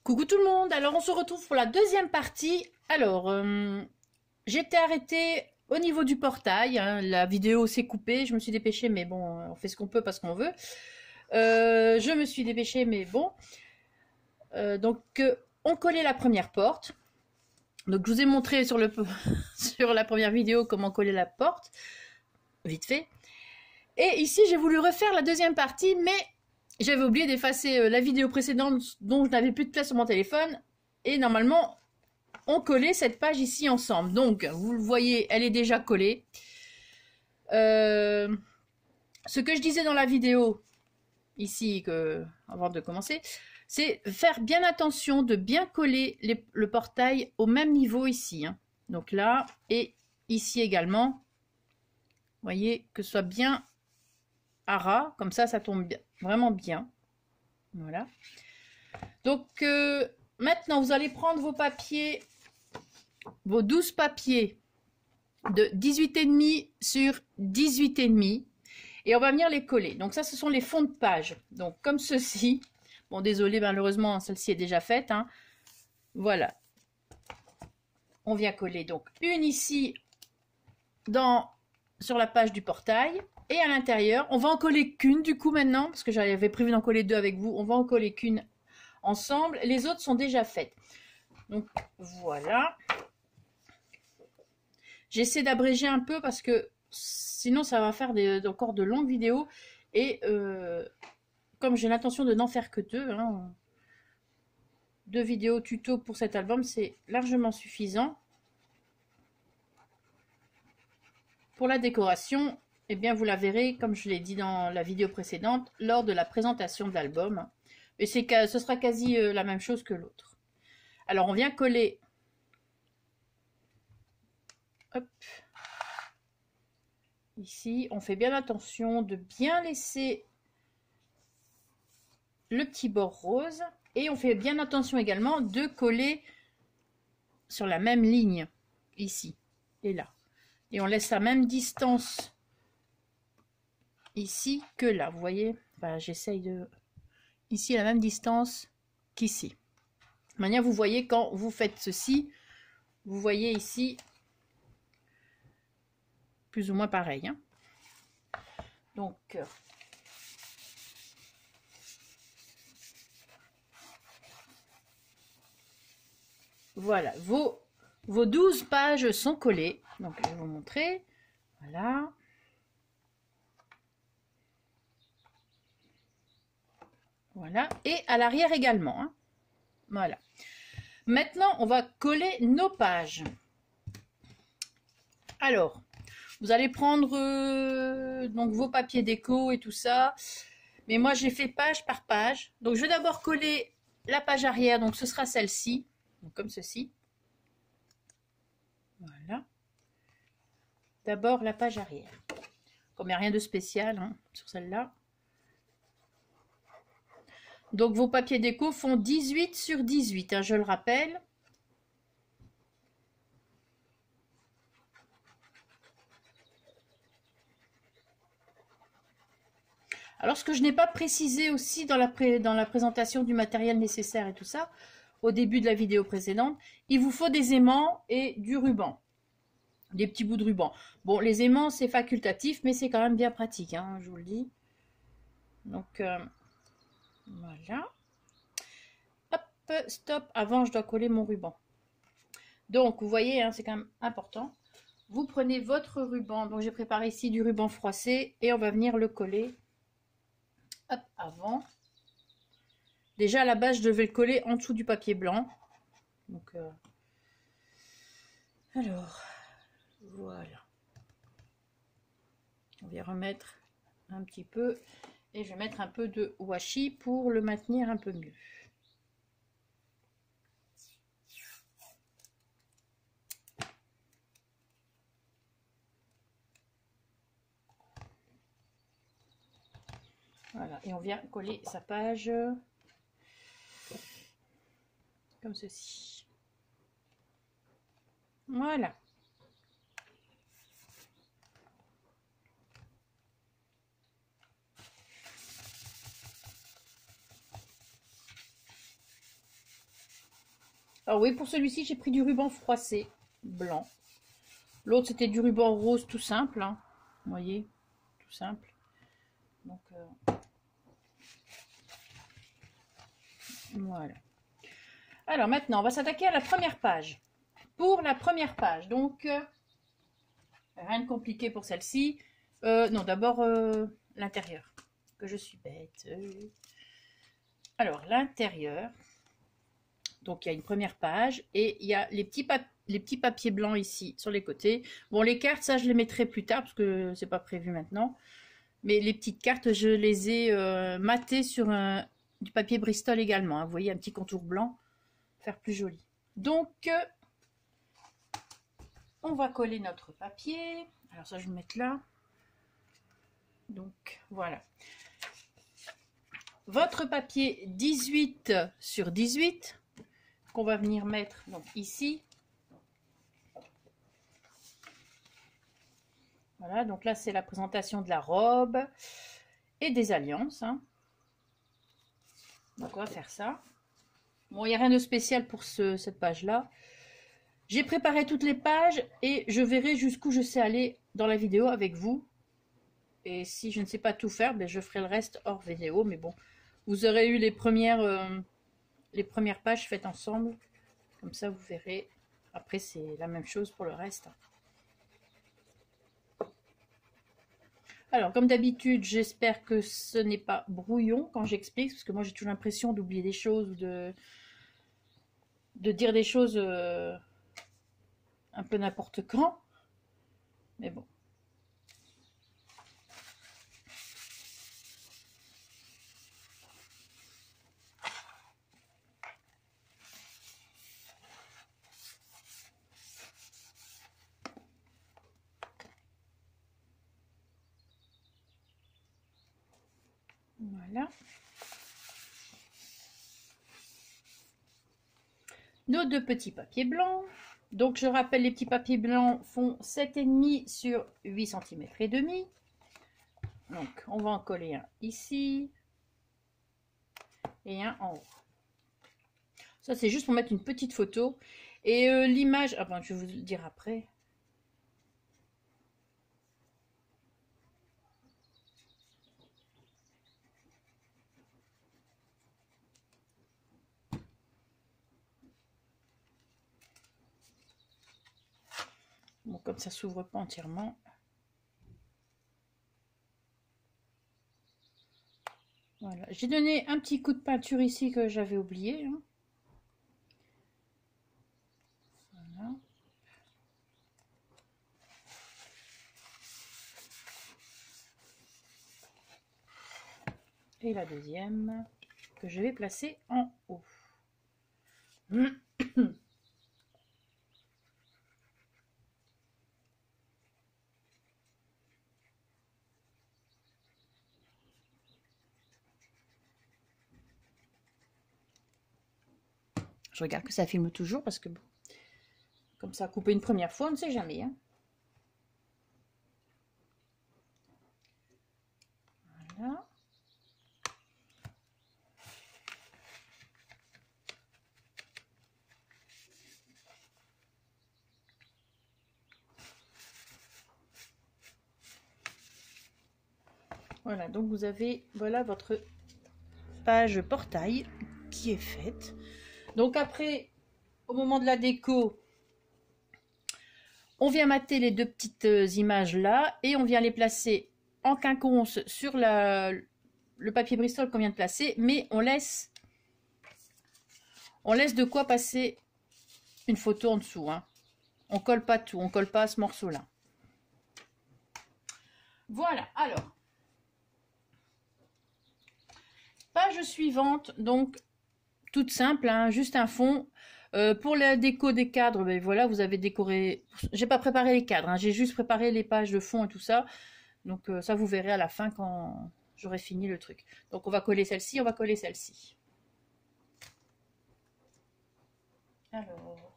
Coucou tout le monde, alors on se retrouve pour la deuxième partie. Alors, j'étais arrêtée au niveau du portail, hein, la vidéo s'est coupée, je me suis dépêchée, mais bon, on fait ce qu'on peut parce qu'on veut. Je me suis dépêchée, mais bon. On collait la première porte. Donc je vous ai montré sur la première vidéo comment coller la porte, vite fait. Et ici, j'ai voulu refaire la deuxième partie, mais j'avais oublié d'effacer la vidéo précédente dont je n'avais plus de place sur mon téléphone. Et normalement, on collait cette page ici ensemble. Donc, vous le voyez, elle est déjà collée. Ce que je disais dans la vidéo, ici, avant de commencer, c'est faire bien attention de bien coller le portail au même niveau ici. Hein. Donc là, et ici également. Vous voyez, que ce soit bien à ras, comme ça tombe bien, vraiment bien. Voilà. Donc, maintenant, vous allez prendre vos papiers, vos 12 papiers de 18,5 sur 18,5 et on va venir les coller. Donc ça, ce sont les fonds de page. Donc, comme ceci. Bon, désolé, malheureusement, celle-ci est déjà faite. Hein. Voilà. On vient coller donc une ici sur la page du portail. Et à l'intérieur, on va en coller qu'une du coup maintenant, parce que j'avais prévu d'en coller deux avec vous. On va en coller qu'une ensemble. Les autres sont déjà faites. Donc voilà. J'essaie d'abréger un peu parce que sinon ça va faire encore de longues vidéos. Et comme j'ai l'intention de n'en faire que deux, hein, 2 vidéos tuto pour cet album, c'est largement suffisant. Pour la décoration, eh bien vous la verrez, comme je l'ai dit dans la vidéo précédente, lors de la présentation de l'album. Et ce sera quasi la même chose que l'autre. Alors on vient coller. Hop. Ici, on fait bien attention de bien laisser le petit bord rose. Et on fait bien attention également de coller sur la même ligne, ici et là. Et on laisse la même distance ici que là, vous voyez. Enfin, j'essaye de... Ici, la même distance qu'ici. De manière, vous voyez, quand vous faites ceci, vous voyez ici, plus ou moins pareil. Hein. Donc, voilà, vos 12 pages sont collées. Donc, je vais vous montrer. Voilà. Voilà. Et à l'arrière également. Hein. Voilà. Maintenant, on va coller nos pages. Alors, vous allez prendre donc vos papiers déco et tout ça. Mais moi, j'ai fait page par page. Donc, je vais d'abord coller la page arrière. Donc, ce sera celle-ci. Comme ceci. Voilà. D'abord, la page arrière. Comme il n'y a rien de spécial hein, sur celle-là. Donc, vos papiers déco font 18 sur 18, hein, je le rappelle. Alors, ce que je n'ai pas précisé aussi dans la présentation du matériel nécessaire et tout ça, au début de la vidéo précédente, il vous faut des aimants et du ruban. Des petits bouts de ruban. Bon, les aimants, c'est facultatif, mais c'est quand même bien pratique, hein, je vous le dis. Donc, voilà. Hop, stop. Avant, je dois coller mon ruban. Donc, vous voyez, hein, c'est quand même important. Vous prenez votre ruban. Donc, j'ai préparé ici du ruban froissé et on va venir le coller. Hop, avant. Déjà, à la base, je devais le coller en dessous du papier blanc. Donc, alors, voilà. On va remettre un petit peu. Et je vais mettre un peu de washi pour le maintenir un peu mieux. Voilà, et on vient coller sa page comme ceci. Voilà. Alors oui, pour celui-ci, j'ai pris du ruban froissé blanc. L'autre, c'était du ruban rose tout simple. Hein. Vous voyez, tout simple. Donc, voilà. Alors maintenant, on va s'attaquer à la première page. Pour la première page, donc, rien de compliqué pour celle-ci. Non, d'abord, l'intérieur. Que je suis bête. Alors, l'intérieur. Donc, il y a une première page et il y a les petits papiers blancs ici sur les côtés. Bon, les cartes, ça, je les mettrai plus tard parce que c'est pas prévu maintenant. Mais les petites cartes, je les ai matées sur du papier Bristol également. Hein. Vous voyez, un petit contour blanc. Faire plus joli. Donc, on va coller notre papier. Alors ça, je vais le mettre là. Donc, voilà. Votre papier 18 sur 18 qu'on va venir mettre donc ici. Voilà, donc là, c'est la présentation de la robe et des alliances. Hein. Donc, on va faire ça. Bon, il n'y a rien de spécial pour cette page-là. J'ai préparé toutes les pages et je verrai jusqu'où je sais aller dans la vidéo avec vous. Et si je ne sais pas tout faire, ben je ferai le reste hors vidéo. Mais bon, vous aurez eu les premières pages faites ensemble. Comme ça, vous verrez. Après, c'est la même chose pour le reste. Alors, comme d'habitude, j'espère que ce n'est pas brouillon quand j'explique. Parce que moi, j'ai toujours l'impression d'oublier des choses ou de dire des choses un peu n'importe quand. Mais bon. Voilà. Nos deux petits papiers blancs. Donc, je rappelle, les petits papiers blancs font 7,5 sur 8 cm et demi. Donc, on va en coller un ici et un en haut. Ça, c'est juste pour mettre une petite photo. Et l'image... Ah ben, je vais vous le dire après. Bon, comme ça s'ouvre pas entièrement. Voilà. J'ai donné un petit coup de peinture ici que j'avais oublié. Hein. Voilà. Et la deuxième que je vais placer en haut. Je regarde que ça filme toujours parce que bon, comme ça a coupé une première fois, on ne sait jamais. Hein. Voilà. Voilà, donc vous avez voilà votre page portail qui est faite. Donc après, au moment de la déco, on vient mater les deux petites images là et on vient les placer en quinconce sur le papier Bristol qu'on vient de placer, mais on laisse de quoi passer une photo en dessous. Hein. On colle pas tout, on colle pas à ce morceau-là. Voilà, alors. Page suivante, donc toute simple, hein, juste un fond. Pour la déco des cadres, ben voilà, vous avez décoré. J'ai pas préparé les cadres, hein, j'ai juste préparé les pages de fond et tout ça. Donc ça, vous verrez à la fin quand j'aurai fini le truc. Donc on va coller celle-ci, on va coller celle-ci. Alors,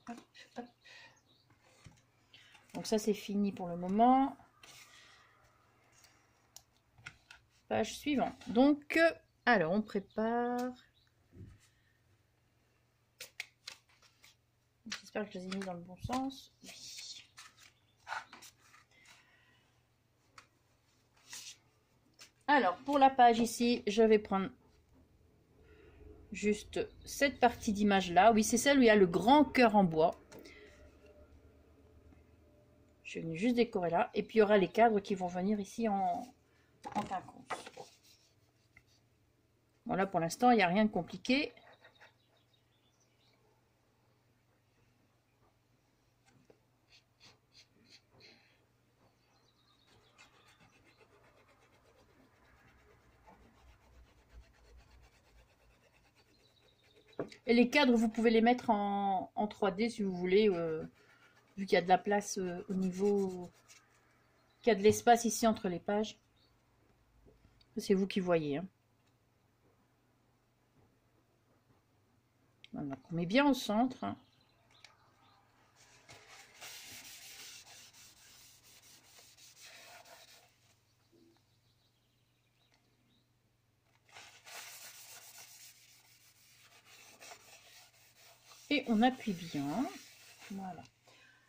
hop, hop. Donc ça, c'est fini pour le moment. Page suivante. Donc, alors on prépare. J'espère que je les ai mis dans le bon sens. Oui. Alors, pour la page ici, je vais prendre juste cette partie d'image là. Oui, c'est celle où il y a le grand cœur en bois. Je vais juste décorer là. Et puis, il y aura les cadres qui vont venir ici en quinconce. Voilà, pour l'instant, il n'y a rien de compliqué. Et les cadres, vous pouvez les mettre en 3D si vous voulez, vu qu'il y a de la place au niveau, qu'il y a de l'espace ici entre les pages. C'est vous qui voyez. Hein. Voilà, on met bien au centre. Hein. Et on appuie bien. Voilà.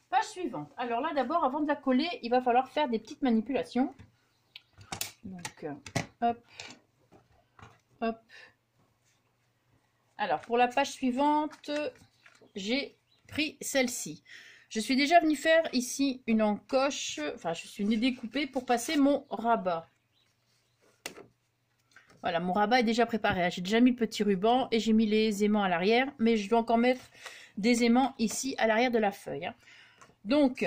Page suivante. Alors là, d'abord, avant de la coller, il va falloir faire des petites manipulations. Donc, hop, hop. Alors, pour la page suivante, j'ai pris celle-ci. Je suis déjà venue faire ici une encoche, enfin, je suis venue découper pour passer mon rabat. Voilà, mon rabat est déjà préparé. J'ai déjà mis le petit ruban et j'ai mis les aimants à l'arrière, mais je dois encore mettre des aimants ici à l'arrière de la feuille. Donc,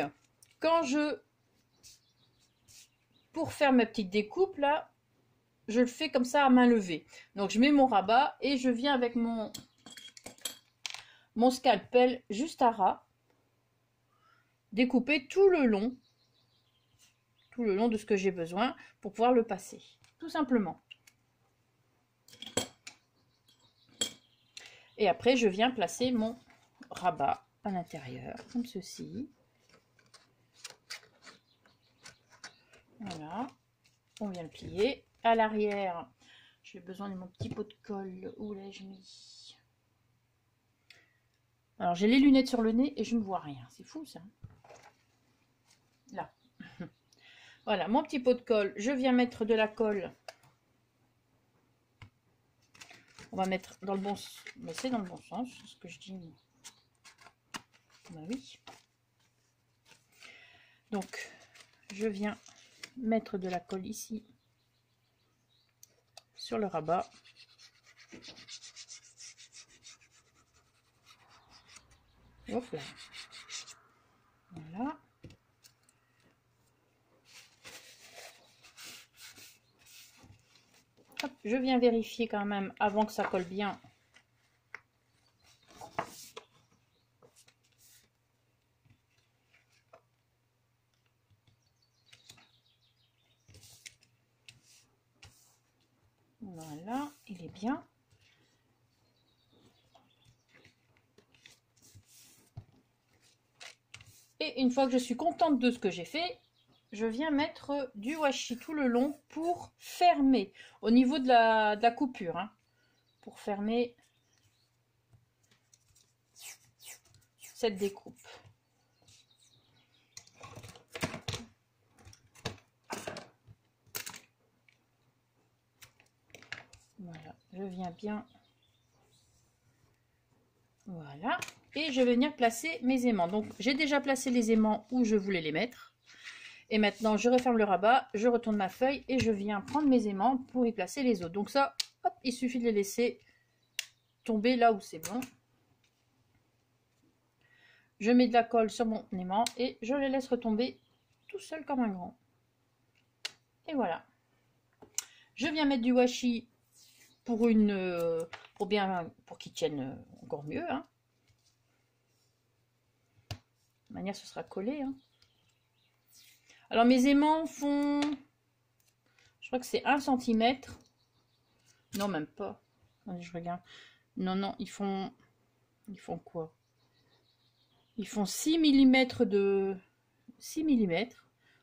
pour faire ma petite découpe là, je le fais comme ça à main levée. Donc, je mets mon rabat et je viens avec mon scalpel juste à ras, découper tout le long de ce que j'ai besoin pour pouvoir le passer, tout simplement. Et après, je viens placer mon rabat à l'intérieur, comme ceci. Voilà. On vient le plier. À l'arrière, j'ai besoin de mon petit pot de colle. Où l'ai-je mis? Alors, j'ai les lunettes sur le nez et je ne vois rien. C'est fou, ça. Là. Voilà, mon petit pot de colle. Je viens mettre de la colle. On va mettre dans le bon sens. Mais c'est dans le bon sens, ce que je dis. Ben oui. Donc, je viens mettre de la colle ici sur le rabat. Hop là. Voilà. Hop, je viens vérifier quand même avant que ça colle bien. Voilà, il est bien. Et une fois que je suis contente de ce que j'ai fait, je viens mettre du washi tout le long pour fermer au niveau de la coupure. Hein, pour fermer cette découpe. Voilà, je viens bien. Voilà. Et je vais venir placer mes aimants. Donc, j'ai déjà placé les aimants où je voulais les mettre. Et maintenant, je referme le rabat, je retourne ma feuille et je viens prendre mes aimants pour y placer les autres. Donc ça, hop, il suffit de les laisser tomber là où c'est bon. Je mets de la colle sur mon aimant et je les laisse retomber tout seul comme un grand. Et voilà. Je viens mettre du washi pour qu'ils tiennent encore mieux. Hein. De toute manière, ce sera collé. Hein. Alors, mes aimants font... Je crois que c'est 1 cm. Non, même pas. Attendez, je regarde. Non, non, ils font quoi? Ils font 6 mm de... 6 mm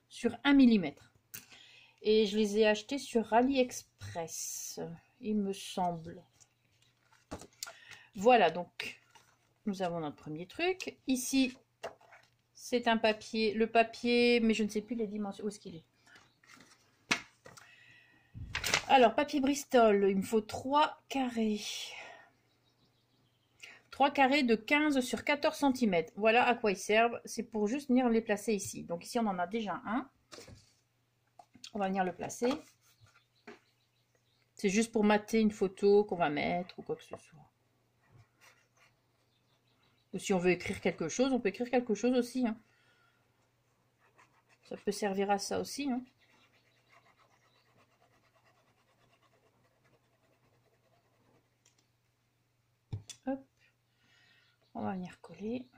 sur 1 mm. Et je les ai achetés sur AliExpress, il me semble. Voilà, donc, nous avons notre premier truc. Ici, c'est un papier, le papier, mais je ne sais plus les dimensions. Où est-ce qu'il est? Alors, papier Bristol, il me faut 3 carrés. 3 carrés de 15 sur 14 cm. Voilà à quoi ils servent. C'est pour juste venir les placer ici. Donc ici, on en a déjà un. On va venir le placer. C'est juste pour mater une photo qu'on va mettre ou quoi que ce soit. Ou si on veut écrire quelque chose, on peut écrire quelque chose aussi. Hein. Ça peut servir à ça aussi. Hein. Hop. On va venir coller.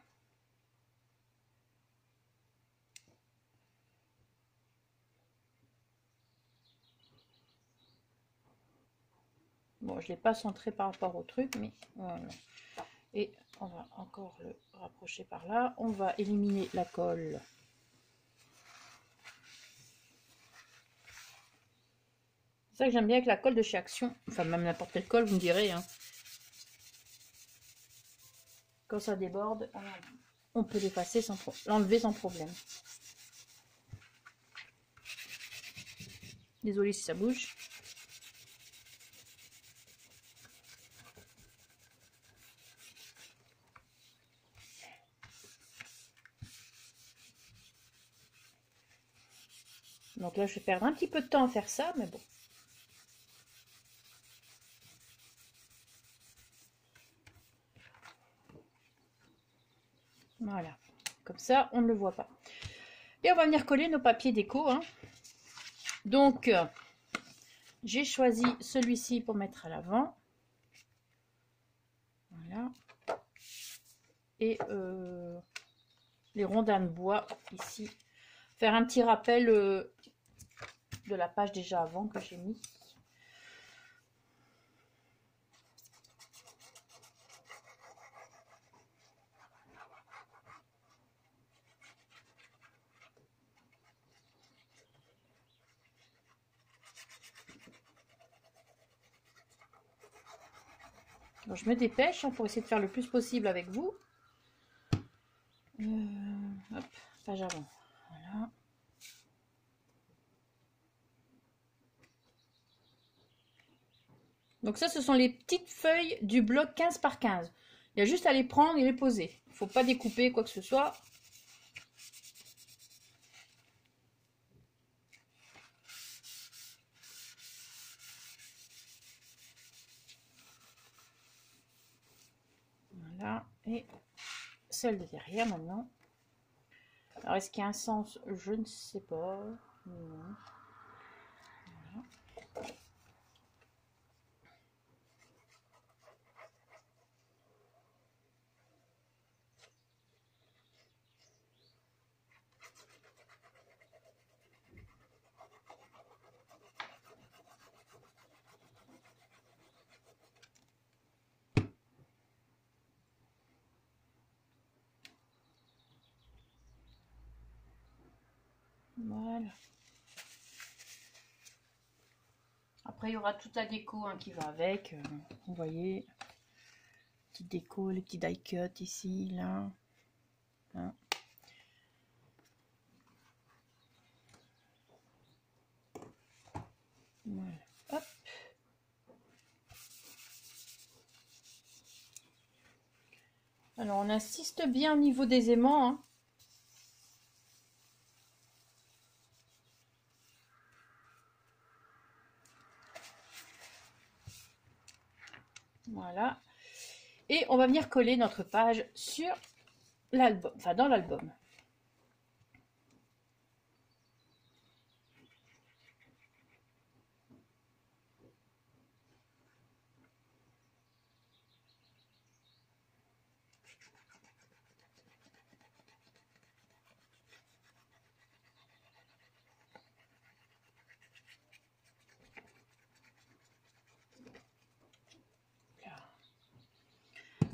Bon, je ne l'ai pas centré par rapport au truc, mais voilà. Et on va encore le rapprocher par là. On va éliminer la colle. C'est ça que j'aime bien avec la colle de chez Action. Enfin, même n'importe quelle colle, vous me direz. Hein. Quand ça déborde, on peut l'effacer sans l'enlever sans problème. Désolée si ça bouge. Donc là, je vais perdre un petit peu de temps à faire ça, mais bon. Voilà. Comme ça, on ne le voit pas. Et on va venir coller nos papiers déco. Hein. Donc, j'ai choisi celui-ci pour mettre à l'avant. Voilà. Et les rondins de bois ici. Faire un petit rappel de la page déjà avant que j'ai mis. Donc, je me dépêche hein, pour essayer de faire le plus possible avec vous. Hop, page avant. Voilà. Donc ça, ce sont les petites feuilles du bloc 15 par 15. Il y a juste à les prendre et les poser. Il ne faut pas découper quoi que ce soit. Voilà. Et celle de derrière maintenant. Alors, est-ce qu'il y a un sens? Je ne sais pas. Non. Voilà. Voilà. Après, il y aura toute la déco hein, qui va avec. Vous voyez, petite déco, les petits die cut ici, là. Hein. Voilà. Hop. Alors, on insiste bien au niveau des aimants. Hein. Voilà. Et on va venir coller notre page sur l'album, enfin dans l'album.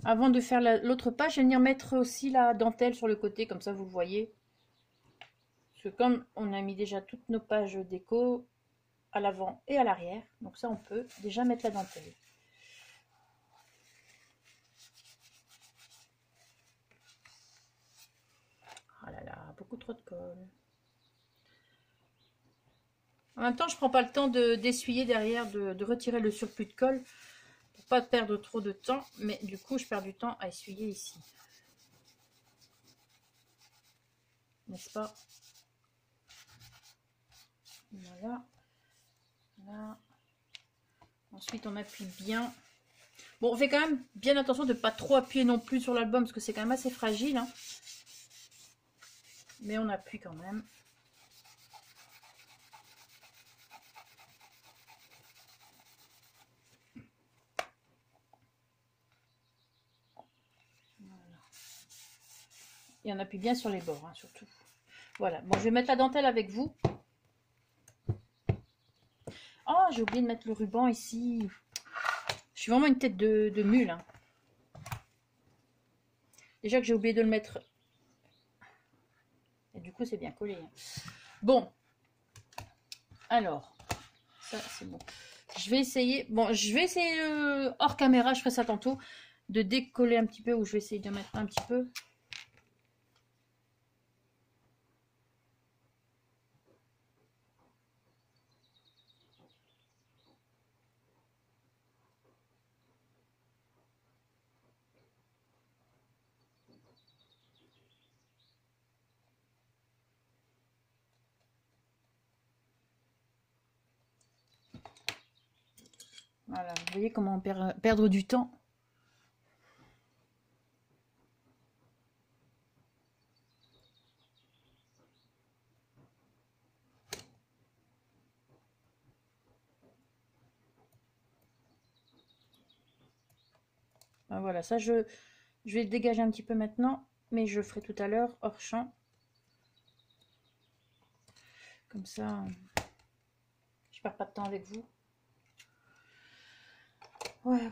Avant de faire l'autre page, je vais venir mettre aussi la dentelle sur le côté, comme ça vous voyez. Parce que comme on a mis déjà toutes nos pages déco à l'avant et à l'arrière, donc ça on peut déjà mettre la dentelle. En même temps, je prends pas le temps d'essuyer derrière, de retirer le surplus de colle pour pas perdre trop de temps. Mais du coup, je perds du temps à essuyer ici. N'est-ce pas? Voilà. Là. Ensuite, on appuie bien. Bon, on fait quand même bien attention de ne pas trop appuyer non plus sur l'album parce que c'est quand même assez fragile. Hein. Mais on appuie quand même. Voilà. Et on appuie bien sur les bords, hein, surtout. Voilà. Bon, je vais mettre la dentelle avec vous. Oh, j'ai oublié de mettre le ruban ici. Je suis vraiment une tête de mule. Hein. Déjà que j'ai oublié de le mettre. Et du coup, c'est bien collé. Hein. Bon. Alors. Ça, c'est bon. Je vais essayer. Bon, je vais essayer hors caméra. Je ferai ça tantôt. De décoller un petit peu. Ou je vais essayer de mettre un petit peu. Voilà, vous voyez comment on perd, perdre du temps. Ben voilà, ça je vais le dégager un petit peu maintenant, mais je le ferai tout à l'heure hors champ. Comme ça, je perds pas de temps avec vous. Ouais,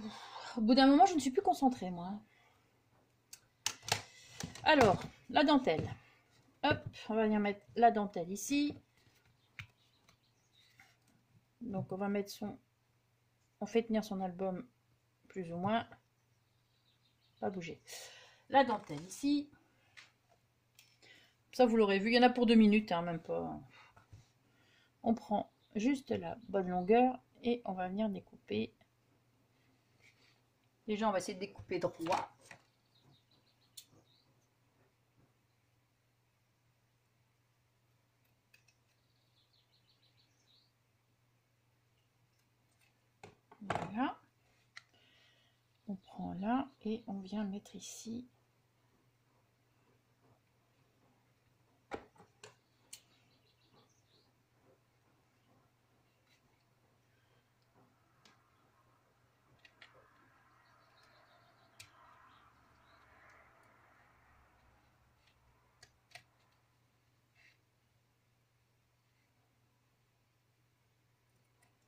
au bout d'un moment, je ne suis plus concentrée, moi. Alors, la dentelle. Hop, on va venir mettre la dentelle ici. Donc, on va mettre son... On fait tenir son album, plus ou moins. Pas bouger. La dentelle ici. Ça, vous l'aurez vu. Il y en a pour 2 minutes, hein, même pas. On prend juste la bonne longueur et on va venir découper. Déjà, on va essayer de découper droit. Voilà. On prend là et on vient mettre ici.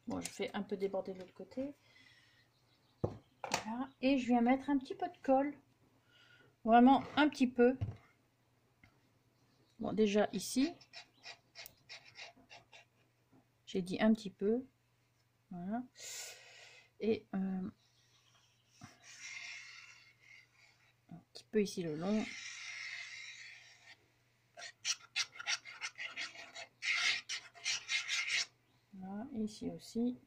Bon, je fais un peu déborder de l'autre côté. Voilà. Et je viens mettre un petit peu de colle. Vraiment un petit peu. Bon, déjà ici. J'ai dit un petit peu. Voilà. Et un petit peu ici le long. Voilà. Et ici aussi.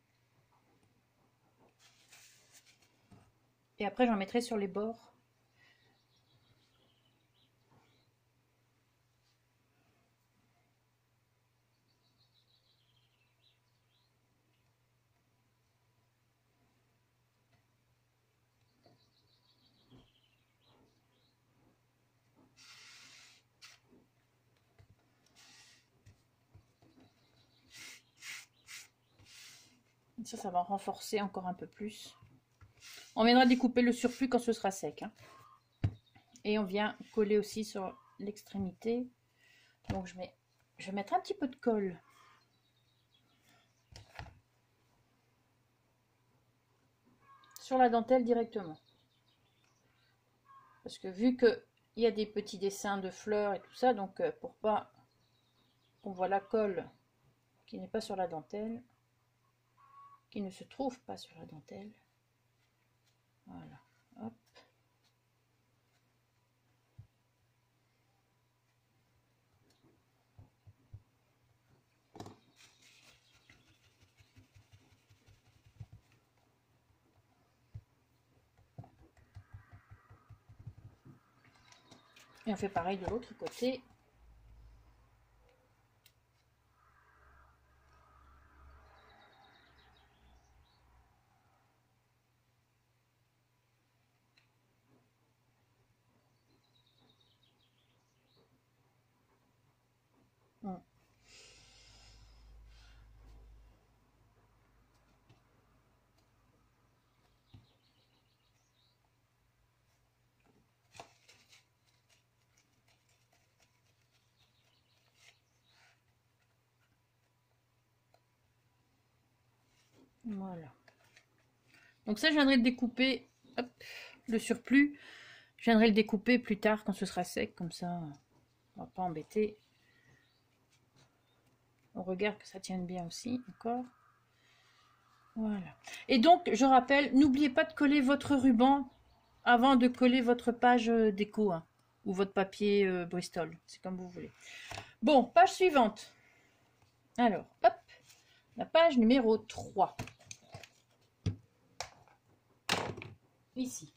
Et après, j'en mettrai sur les bords. Ça va renforcer encore un peu plus. On viendra découper le surplus quand ce sera sec. Hein. Et on vient coller aussi sur l'extrémité. Donc je vais mettre un petit peu de colle. Sur la dentelle directement. Parce que vu qu'il y a des petits dessins de fleurs et tout ça, donc pour pas qu'on voit la colle qui n'est pas sur la dentelle, qui ne se trouve pas sur la dentelle. Voilà, hop. Et on fait pareil de l'autre côté. Voilà. Donc ça, je viendrai le découper, hop, le surplus. Je viendrai le découper plus tard quand ce sera sec, comme ça, on va pas embêter. On regarde que ça tienne bien aussi, encore. Voilà. Et donc, je rappelle, n'oubliez pas de coller votre ruban avant de coller votre page déco, hein, ou votre papier Bristol, c'est comme vous voulez. Bon, page suivante. Alors, hop, la page numéro 3. Ici.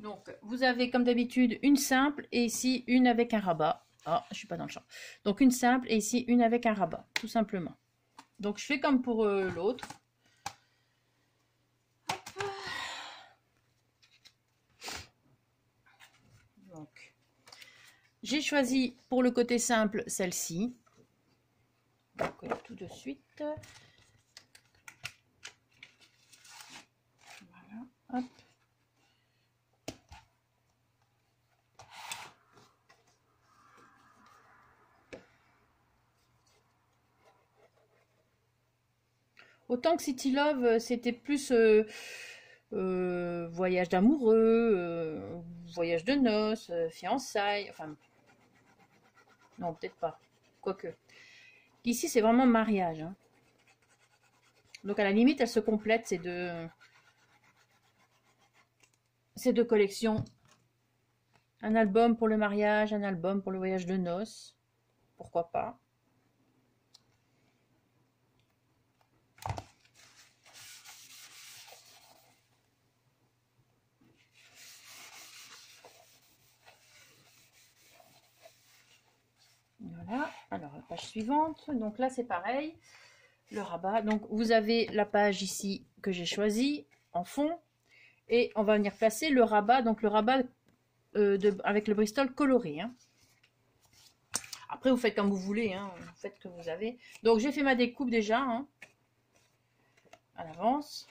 Donc, vous avez comme d'habitude une simple et ici une avec un rabat. Ah, je suis pas dans le champ. Donc, une simple et ici une avec un rabat, tout simplement. Donc, je fais comme pour l'autre. Donc, j'ai choisi pour le côté simple celle-ci. On va coller tout de suite. Voilà, hop. Autant que City Love, c'était plus voyage d'amoureux, voyage de noces, fiançailles, enfin, non, peut-être pas, quoique. Ici, c'est vraiment mariage. Hein. Donc, à la limite, elles se complètent, ces deux collections. Un album pour le mariage, un album pour le voyage de noces. Pourquoi pas. Voilà, alors la page suivante, donc là c'est pareil, le rabat, donc vous avez la page ici que j'ai choisie en fond, et on va venir placer le rabat, donc le rabat avec le Bristol coloré. Hein. Après vous faites comme vous voulez, hein, vous faites ce que vous avez. Donc j'ai fait ma découpe déjà, hein, à l'avance.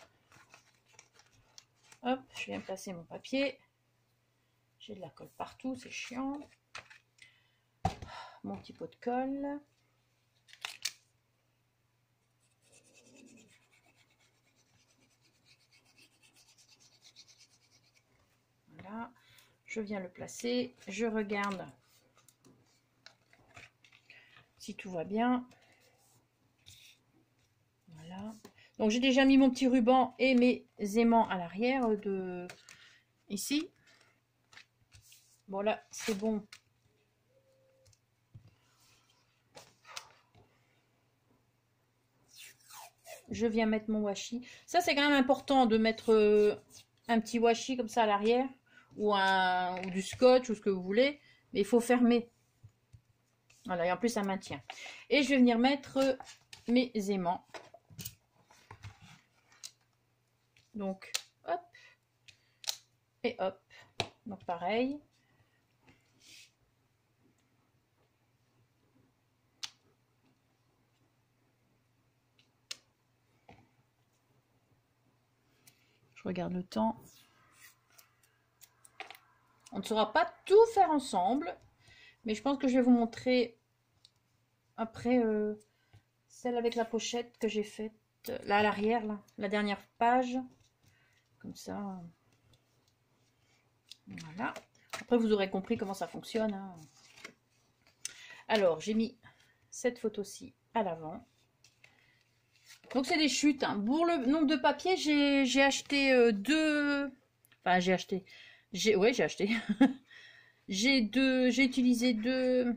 Hop, je viens placer mon papier, j'ai de la colle partout, c'est chiant. Mon petit pot de colle. Voilà, je viens le placer, je regarde si tout va bien. Voilà. Donc j'ai déjà mis mon petit ruban et mes aimants à l'arrière de ici. Bon là, c'est bon. Je viens mettre mon washi. Ça, c'est quand même important de mettre un petit washi comme ça à l'arrière. Ou du scotch ou ce que vous voulez. Mais il faut fermer. Voilà, et en plus, ça maintient. Et je vais venir mettre mes aimants. Donc, hop. Et hop. Donc, pareil. Je regarde le temps. On ne saura pas tout faire ensemble. Mais je pense que je vais vous montrer après celle avec la pochette que j'ai faite. Là, à l'arrière, là. La dernière page. Comme ça. Voilà. Après, vous aurez compris comment ça fonctionne. Hein. Alors, j'ai mis cette photo-ci à l'avant. Donc, c'est des chutes. Hein. Pour le nombre de papiers, j'ai acheté deux... Enfin, j'ai acheté... Ouais, j'ai acheté. J'ai utilisé deux...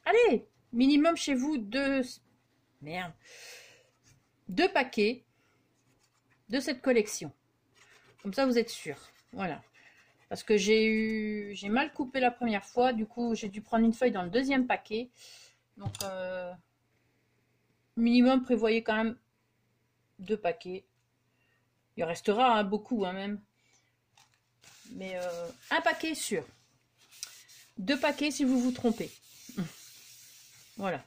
Allez, minimum chez vous, deux... Merde. 2 paquets de cette collection. Comme ça, vous êtes sûr. Voilà. Parce que j'ai mal coupé la première fois. Du coup, j'ai dû prendre une feuille dans le deuxième paquet. Donc, minimum, prévoyez quand même 2 paquets. Il restera hein, beaucoup hein, même. Mais un paquet sûr. 2 paquets si vous vous trompez. Voilà.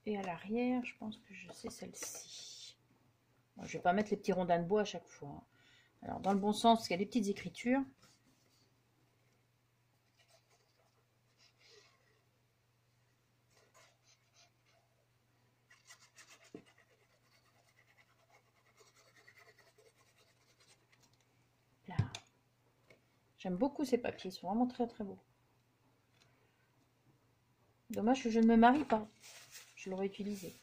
Et à l'arrière, je pense que je sais celle-ci. Bon, je vais pas mettre les petits rondins de bois à chaque fois. Alors, dans le bon sens, parce qu'il y a des petites écritures. Là. J'aime beaucoup ces papiers, ils sont vraiment très très beaux. Dommage que je ne me marie pas. Je l'aurais utilisé.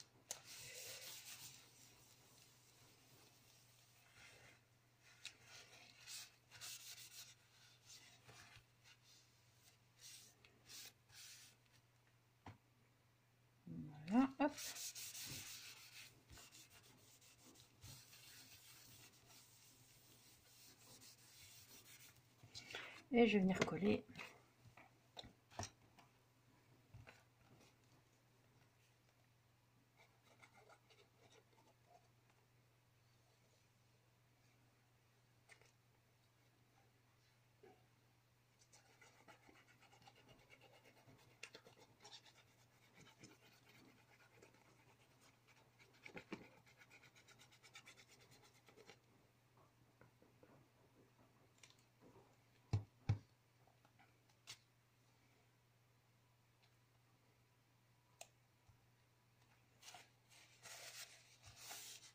Voilà, hop. Et je vais venir coller.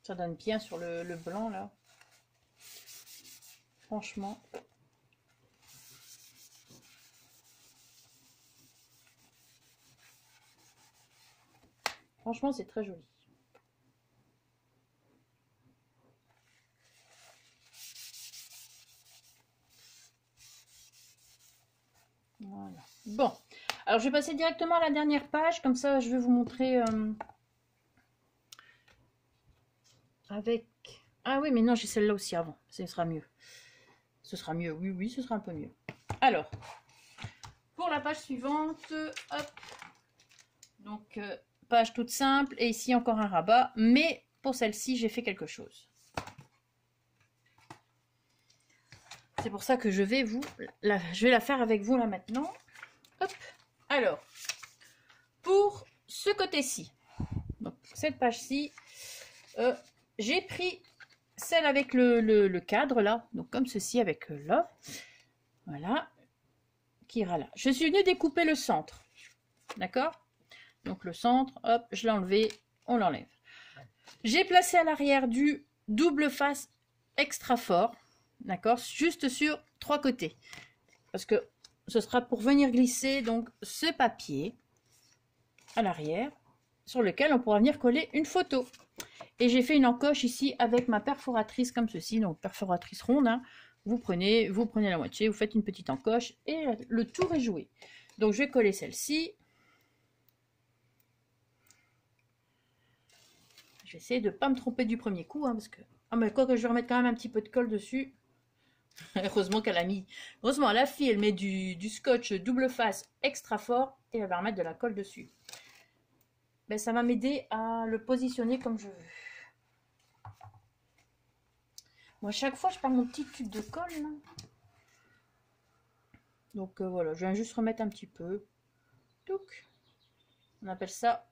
Ça donne bien sur le blanc là. Franchement. Franchement, c'est très joli. Voilà. Bon. Alors, je vais passer directement à la dernière page. Comme ça, je vais vous montrer avec... Ah oui, mais non, j'ai celle-là aussi avant. Ce sera mieux. Ce sera mieux. Oui, oui, ce sera un peu mieux. Alors, pour la page suivante, hop. Donc, page toute simple. Et ici, encore un rabat. Mais pour celle-ci, j'ai fait quelque chose. C'est pour ça que je vais la faire avec vous là maintenant. Hop. Alors, pour ce côté-ci, donc cette page-ci, j'ai pris celle avec le cadre là, donc comme ceci avec là, voilà, qui ira là. Je suis venue découper le centre, d'accord? Donc le centre, hop, je l'ai enlevé, on l'enlève. J'ai placé à l'arrière du double face extra fort, d'accord, juste sur 3 côtés, parce que ce sera pour venir glisser donc ce papier à l'arrière sur lequel on pourra venir coller une photo. Et j'ai fait une encoche ici avec ma perforatrice comme ceci, donc perforatrice ronde, hein. Vous prenez la moitié, vous faites une petite encoche et le tour est joué. Donc je vais coller celle-ci. Je vais essayer de ne pas me tromper du premier coup, hein, parce que... Ah mais quoi que je vais remettre quand même un petit peu de colle dessus. Heureusement qu'elle a mis... Heureusement, la fille, elle met du scotch double face extra fort et elle va remettre de la colle dessus. Ben, ça va m'aider à le positionner comme je veux. Moi, chaque fois, je prends mon petit tube de colle. Là. Donc, voilà, je viens juste remettre un petit peu. Donc, on appelle ça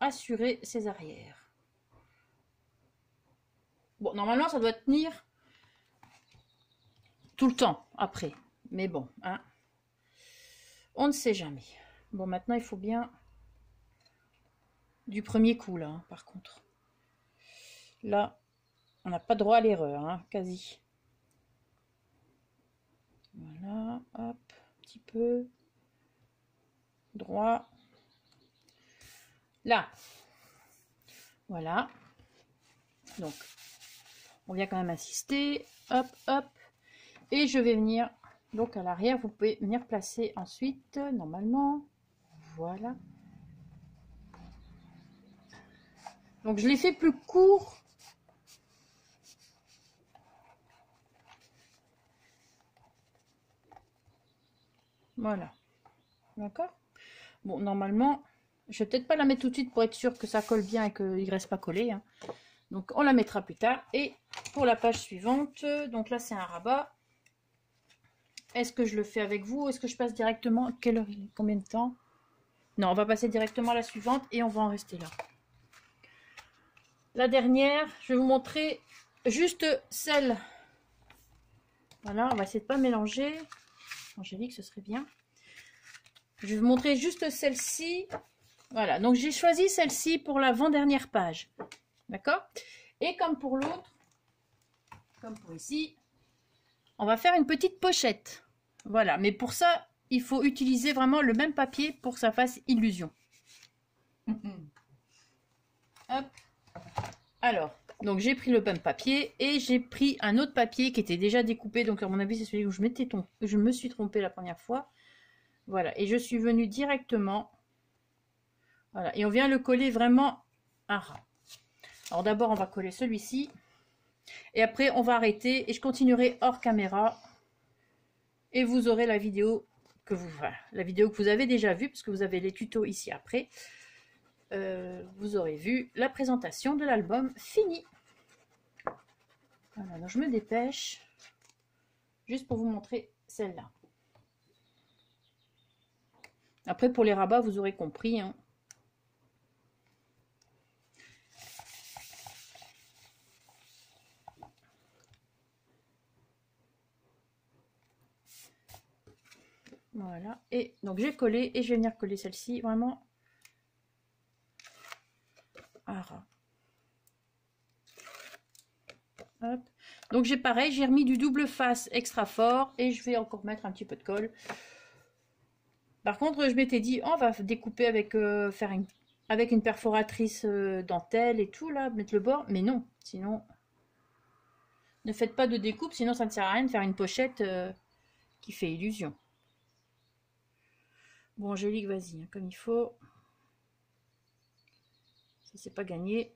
assurer ses arrières. Bon, normalement, ça doit tenir tout le temps après. Mais bon, hein, on ne sait jamais. Bon, maintenant, il faut bien du premier coup, là, hein, par contre. Là, on n'a pas droit à l'erreur, hein, quasi. Voilà, hop, un petit peu. Droit. Là. Voilà. Donc, on vient quand même insister. Hop, hop. Et je vais venir, donc à l'arrière, vous pouvez venir placer ensuite, normalement. Voilà. Donc, je l'ai fait plus court. Voilà. D'accord? Bon, normalement, je vais peut-être pas la mettre tout de suite pour être sûr que ça colle bien et qu'il ne reste pas collé. Hein. Donc, on la mettra plus tard. Et pour la page suivante, donc là, c'est un rabat. Est-ce que je le fais avec vous? Est-ce que je passe directement? Quelle heure il est? Combien de temps? Non, on va passer directement à la suivante et on va en rester là. La dernière, je vais vous montrer juste celle. Voilà, on va essayer de ne pas mélanger. Angélique, ce serait bien. Je vais vous montrer juste celle-ci. Voilà, donc j'ai choisi celle-ci pour l'avant-dernière page. D'accord? Et comme pour l'autre, comme pour ici, on va faire une petite pochette. Voilà, mais pour ça, il faut utiliser vraiment le même papier pour que ça fasse illusion. Hop. Alors, donc j'ai pris le même papier et j'ai pris un autre papier qui était déjà découpé. Donc à mon avis, c'est celui où je me suis trompée la première fois. Voilà, et je suis venue directement. Voilà, et on vient le coller vraiment à ras. Alors d'abord, on va coller celui-ci. Et après, on va arrêter et je continuerai hors caméra. Et vous aurez la vidéo que vous avez déjà vue, parce que vous avez les tutos ici après. Vous aurez vu la présentation de l'album fini. Voilà, donc je me dépêche. Juste pour vous montrer celle-là. Après, pour les rabats, vous aurez compris. Hein. Voilà. Et donc, j'ai collé et je vais venir coller celle-ci vraiment à ras. Hop. Donc, j'ai pareil, j'ai remis du double face extra fort et je vais encore mettre un petit peu de colle. Par contre, je m'étais dit, oh, on va découper avec, avec une perforatrice dentelle et tout, là, mettre le bord. Mais non, sinon, ne faites pas de découpe, sinon ça ne sert à rien de faire une pochette qui fait illusion. Bon, Angélique, vas-y, hein, comme il faut. Ça, c'est pas gagné.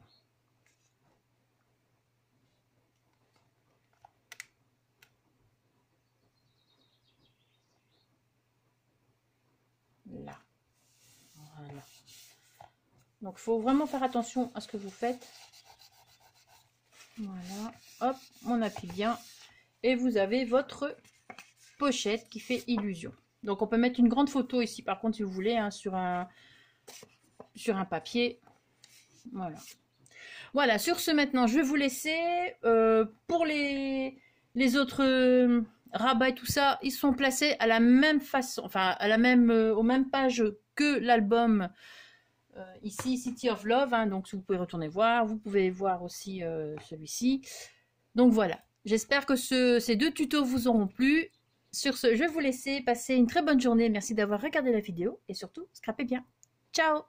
Là. Voilà. Donc, il faut vraiment faire attention à ce que vous faites. Voilà. Hop, on appuie bien. Et vous avez votre pochette qui fait illusion. Donc, on peut mettre une grande photo ici, par contre, si vous voulez, hein, sur un papier. Voilà. Voilà, sur ce, maintenant, je vais vous laisser. Pour les autres rabats et tout ça, ils sont placés à la même façon, enfin, à la même, aux mêmes pages que l'album ici, City of Love. Hein, donc, vous pouvez retourner voir. Vous pouvez voir aussi celui-ci. Donc, voilà. J'espère que ces deux tutos vous auront plu. Sur ce, je vais vous laisser passer une très bonne journée. Merci d'avoir regardé la vidéo et surtout, scrapez bien. Ciao!